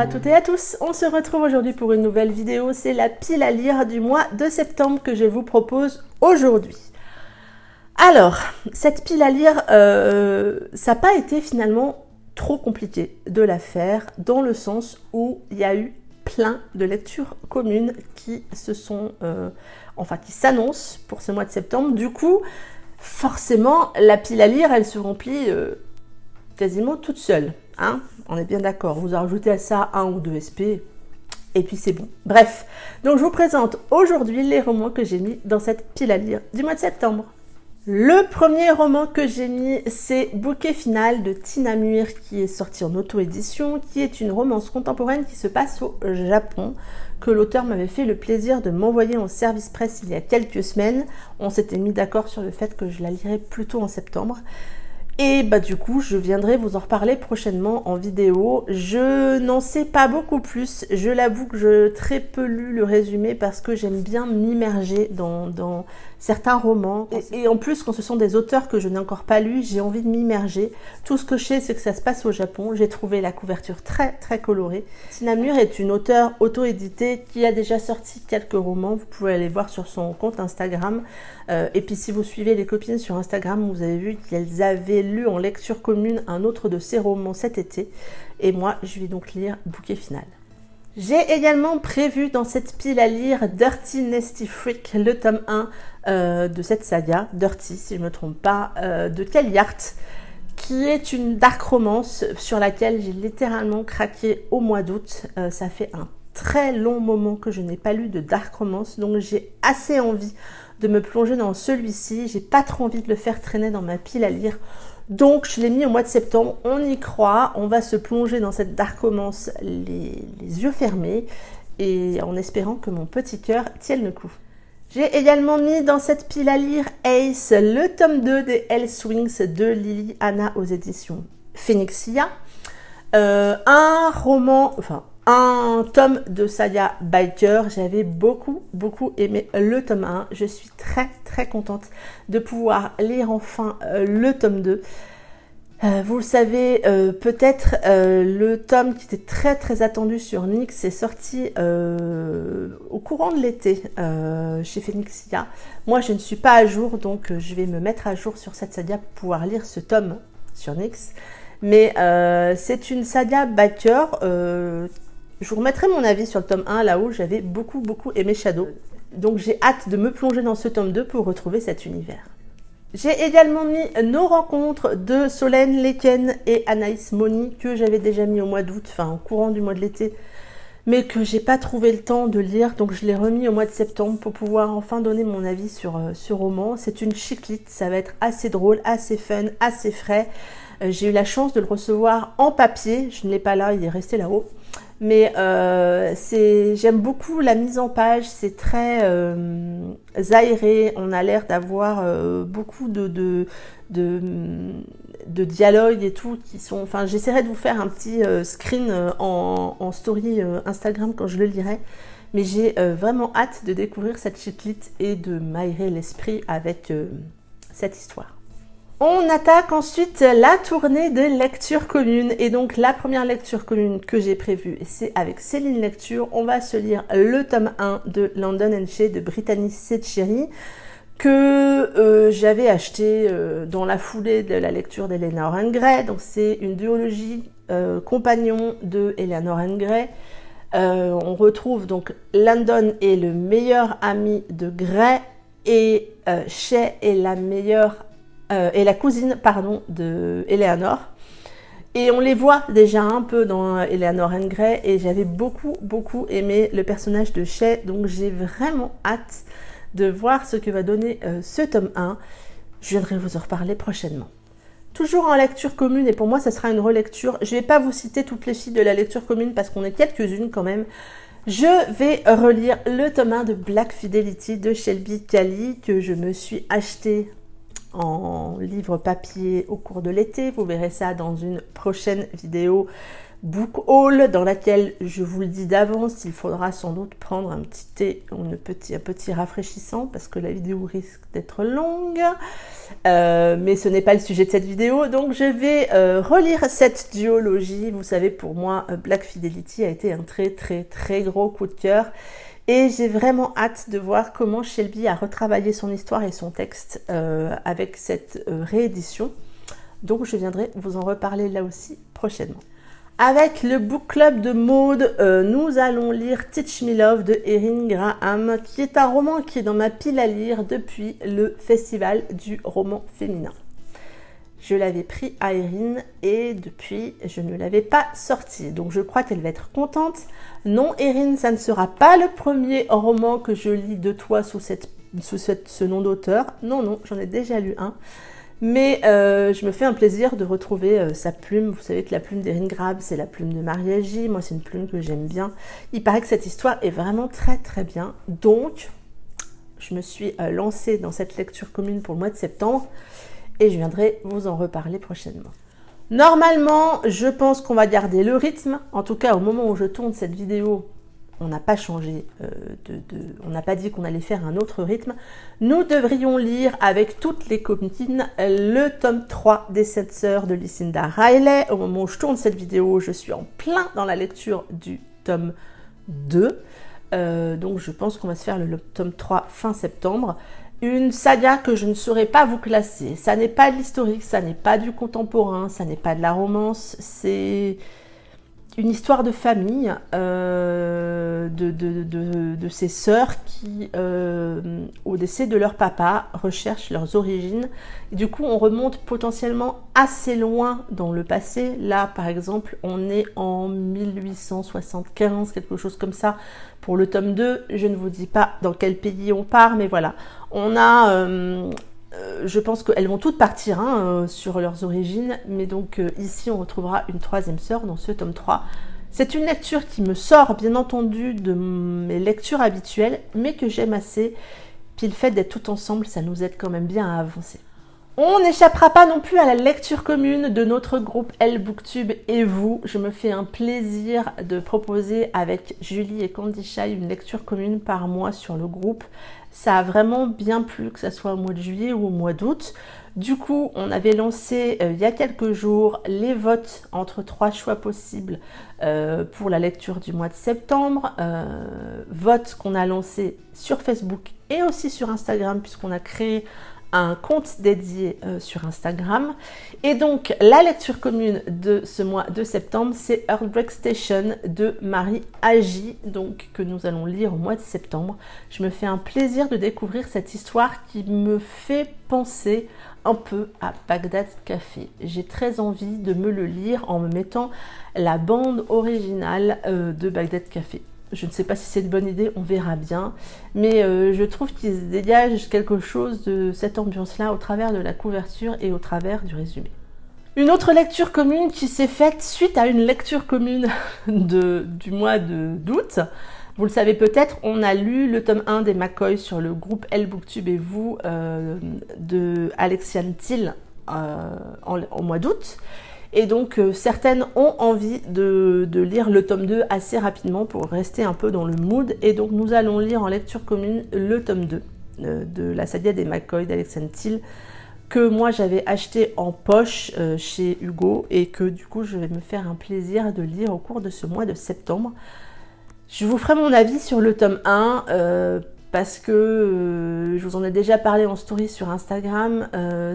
à toutes et à tous, on se retrouve aujourd'hui pour une nouvelle vidéo, c'est la pile à lire du mois de septembre que je vous propose aujourd'hui. Alors, cette pile à lire, ça n'a pas été finalement trop compliqué de la faire, dans le sens où il y a eu plein de lectures communes qui se sont, qui s'annoncent pour ce mois de septembre. Du coup, forcément, la pile à lire, elle se remplit quasiment toute seule. Hein, on est bien d'accord, vous ajoutez à ça 1 ou 2 SP, et puis c'est bon. Bref, donc je vous présente aujourd'hui les romans que j'ai mis dans cette pile à lire du mois de septembre. Le premier roman que j'ai mis, c'est Bouquet final de Tina Muir, qui est sorti en auto-édition, qui est une romance contemporaine qui se passe au Japon, que l'auteur m'avait fait le plaisir de m'envoyer en service presse il y a quelques semaines. On s'était mis d'accord sur le fait que je la lirais plutôt en septembre. Et bah du coup, je viendrai vous en reparler prochainement en vidéo. Je n'en sais pas beaucoup plus. Je l'avoue que je très peu lu le résumé parce que j'aime bien m'immerger dans certains romans. Et en plus, quand ce sont des auteurs que je n'ai encore pas lus, j'ai envie de m'immerger. Tout ce que je sais, c'est que ça se passe au Japon. J'ai trouvé la couverture très très colorée. Tina Muir est une auteure auto-éditée qui a déjà sorti quelques romans. Vous pouvez aller voir sur son compte Instagram. Et puis si vous suivez les copines sur Instagram, vous avez vu qu'elles avaient lu en lecture commune un autre de ses romans cet été. Et moi, je vais donc lire Bouquet final. J'ai également prévu dans cette pile à lire Dirty Nasty Freak, le tome 1 de cette saga, Dirty si je ne me trompe pas, de Kelly Hart, qui est une dark romance sur laquelle j'ai littéralement craqué au mois d'août. Ça fait un très long moment que je n'ai pas lu de dark romance, donc j'ai assez envie de me plonger dans celui-ci. J'ai pas trop envie de le faire traîner dans ma pile à lire. Donc je l'ai mis au mois de septembre, on y croit, on va se plonger dans cette dark romance les yeux fermés et en espérant que mon petit cœur tienne le coup. J'ai également mis dans cette pile à lire Ace, le tome 2 des Hellswings de Lily Anna aux éditions Phoenixia. Un tome de saga Biker. J'avais beaucoup aimé le tome 1. Je suis très contente de pouvoir lire enfin le tome 2. Vous le savez peut-être, le tome qui était très attendu sur Nyx est sorti au courant de l'été chez Phoenixia. Moi je ne suis pas à jour, donc je vais me mettre à jour sur cette saga pour pouvoir lire ce tome sur Nyx. Mais c'est une saga Biker. Je vous remettrai mon avis sur le tome 1 là-haut, j'avais beaucoup aimé Shadow. Donc j'ai hâte de me plonger dans ce tome 2 pour retrouver cet univers. J'ai également mis Nos rencontres de Solène Leken et Anaïs Moni, que j'avais déjà mis au mois d'août, enfin au courant du mois de l'été, mais que j'ai pas trouvé le temps de lire, donc je l'ai remis au mois de septembre pour pouvoir enfin donner mon avis sur ce roman. C'est une chiclite, ça va être assez drôle, assez fun, assez frais. J'ai eu la chance de le recevoir en papier, je ne l'ai pas là, il est resté là-haut. Mais j'aime beaucoup la mise en page, c'est très aéré, on a l'air d'avoir beaucoup de dialogues et tout qui sont... Enfin, j'essaierai de vous faire un petit screen en story Instagram quand je le lirai. Mais j'ai vraiment hâte de découvrir cette chiclite et de m'aérer l'esprit avec cette histoire. On attaque ensuite la tournée de lecture commune. Et donc la première lecture commune que j'ai prévue, c'est avec Céline Lecture. On va se lire le tome 1 de London and Shea de Brittany Setcheri, que j'avais acheté dans la foulée de la lecture d'Eleanor Grey. Donc c'est une duologie compagnon de Eleanor Grey. On retrouve donc London est le meilleur ami de Grey et Shea est la cousine de Eleanor. Et on les voit déjà un peu dans Eleanor Grey et j'avais beaucoup aimé le personnage de Shea, donc j'ai vraiment hâte de voir ce que va donner ce tome 1. Je viendrai vous en reparler prochainement. Toujours en lecture commune, et pour moi ça sera une relecture. Je ne vais pas vous citer toutes les filles de la lecture commune parce qu'on est quelques-unes quand même. Je vais relire le tome 1 de Black Fidelity de Shelby Cali que je me suis acheté en livre papier au cours de l'été. Vous verrez ça dans une prochaine vidéo book haul dans laquelle je vous le dis d'avance, il faudra sans doute prendre un petit thé ou un petit rafraîchissant parce que la vidéo risque d'être longue, mais ce n'est pas le sujet de cette vidéo. Donc je vais relire cette duologie. Vous savez, pour moi Black Fidelity a été un très gros coup de cœur et j'ai vraiment hâte de voir comment Shelby a retravaillé son histoire et son texte avec cette réédition. Donc je viendrai vous en reparler là aussi prochainement. Avec le book club de Maud, nous allons lire Teach Me Love de Erin Graham, qui est un roman qui est dans ma pile à lire depuis le festival du roman féminin. Je l'avais pris à Erin et depuis, je ne l'avais pas sorti. Donc je crois qu'elle va être contente. Non, Erin, ça ne sera pas le premier roman que je lis de toi sous ce nom d'auteur. Non, j'en ai déjà lu un. Mais je me fais un plaisir de retrouver sa plume. Vous savez que la plume d'Erin Graham, c'est la plume de Mariachi. Moi, c'est une plume que j'aime bien. Il paraît que cette histoire est vraiment très bien. Donc, je me suis lancée dans cette lecture commune pour le mois de septembre. Et je viendrai vous en reparler prochainement. Normalement, je pense qu'on va garder le rythme. En tout cas, au moment où je tourne cette vidéo, on n'a pas changé, on n'a pas dit qu'on allait faire un autre rythme. Nous devrions lire avec toutes les copines le tome 3 des 7 sœurs de Lucinda Riley. Au moment où je tourne cette vidéo, je suis en plein dans la lecture du tome 2. Donc je pense qu'on va se faire le tome 3 fin septembre. Une saga que je ne saurais pas vous classer. Ça n'est pas de l'historique, ça n'est pas du contemporain, ça n'est pas de la romance, c'est une histoire de famille de ces sœurs qui, au décès de leur papa, recherchent leurs origines. Et du coup, on remonte potentiellement assez loin dans le passé. Là, par exemple, on est en 1875, quelque chose comme ça. Pour le tome 2, je ne vous dis pas dans quel pays on part, mais voilà. On a... je pense qu'elles vont toutes partir sur leurs origines, mais donc ici on retrouvera une troisième sœur dans ce tome 3. C'est une lecture qui me sort bien entendu de mes lectures habituelles, mais que j'aime assez. Puis le fait d'être tout ensemble, ça nous aide quand même bien à avancer. On n'échappera pas non plus à la lecture commune de notre groupe Elle Booktube et vous. Je me fais un plaisir de proposer avec Julie et Candy Shy une lecture commune par mois sur le groupe. Ça a vraiment bien plu, que ce soit au mois de juillet ou au mois d'août. Du coup, on avait lancé il y a quelques jours les votes entre 3 choix possibles pour la lecture du mois de septembre. Vote qu'on a lancé sur Facebook et aussi sur Instagram, puisqu'on a créé un compte dédié sur Instagram. Et donc, la lecture commune de ce mois de septembre, c'est Heartbreak Station de Marie Agi, donc que nous allons lire au mois de septembre. Je me fais un plaisir de découvrir cette histoire qui me fait penser un peu à Bagdad Café. J'ai très envie de me le lire en me mettant la bande originale de Bagdad Café. Je ne sais pas si c'est une bonne idée, on verra bien. Mais je trouve qu'il se dégage quelque chose de cette ambiance-là au travers de la couverture et au travers du résumé. Une autre lecture commune qui s'est faite suite à une lecture commune du mois d'août. Vous le savez peut-être, on a lu le tome 1 des McCoy sur le groupe Elle Booktube et vous de Alexiane Thiel au mois d'août. Et donc, certaines ont envie de lire le tome 2 assez rapidement pour rester un peu dans le mood. Et donc, nous allons lire en lecture commune le tome 2 de la saga des McCoy d'Alexiane Thiel, que moi, j'avais acheté en poche chez Hugo et que du coup, je vais me faire un plaisir de lire au cours de ce mois de septembre. Je vous ferai mon avis sur le tome 1 parce que je vous en ai déjà parlé en story sur Instagram,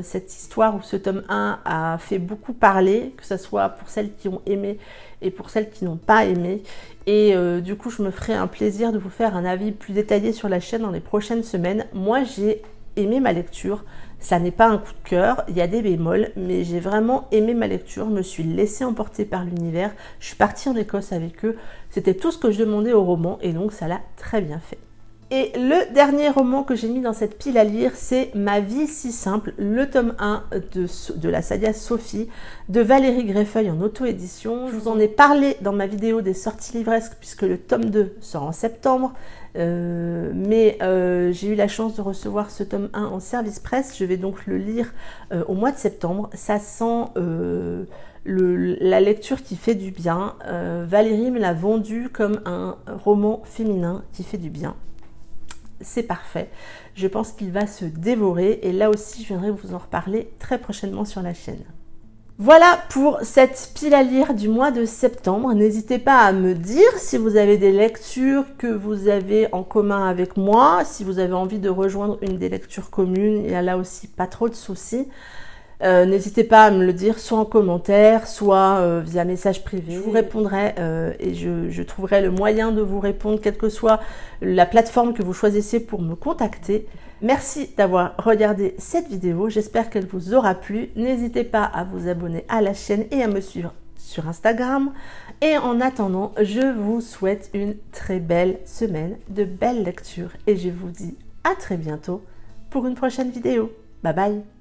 cette histoire où ce tome 1 a fait beaucoup parler, que ce soit pour celles qui ont aimé et pour celles qui n'ont pas aimé. Et du coup, je me ferai un plaisir de vous faire un avis plus détaillé sur la chaîne dans les prochaines semaines. Moi, j'ai aimé ma lecture. Ça n'est pas un coup de cœur, il y a des bémols, mais j'ai vraiment aimé ma lecture. Je me suis laissée emporter par l'univers. Je suis partie en Écosse avec eux. C'était tout ce que je demandais au roman et donc ça l'a très bien fait. Et le dernier roman que j'ai mis dans cette pile à lire, c'est Ma vie si simple, le tome 1 de la saga Sophie de Valérie Greffeuil en auto-édition. Je vous en ai parlé dans ma vidéo des sorties livresques puisque le tome 2 sort en septembre. mais j'ai eu la chance de recevoir ce tome 1 en service presse. Je vais donc le lire au mois de septembre. Ça sent la lecture qui fait du bien. Valérie me l'a vendu comme un roman féminin qui fait du bien. C'est parfait. Je pense qu'il va se dévorer et là aussi je viendrai vous en reparler très prochainement sur la chaîne. Voilà pour cette pile à lire du mois de septembre. N'hésitez pas à me dire si vous avez des lectures que vous avez en commun avec moi, si vous avez envie de rejoindre une des lectures communes, il y a là aussi pas trop de soucis. N'hésitez pas à me le dire soit en commentaire, soit via message privé. Je vous répondrai et je trouverai le moyen de vous répondre, quelle que soit la plateforme que vous choisissez pour me contacter. Merci d'avoir regardé cette vidéo, j'espère qu'elle vous aura plu. N'hésitez pas à vous abonner à la chaîne et à me suivre sur Instagram. Et en attendant, je vous souhaite une très belle semaine, de belles lectures et je vous dis à très bientôt pour une prochaine vidéo. Bye bye!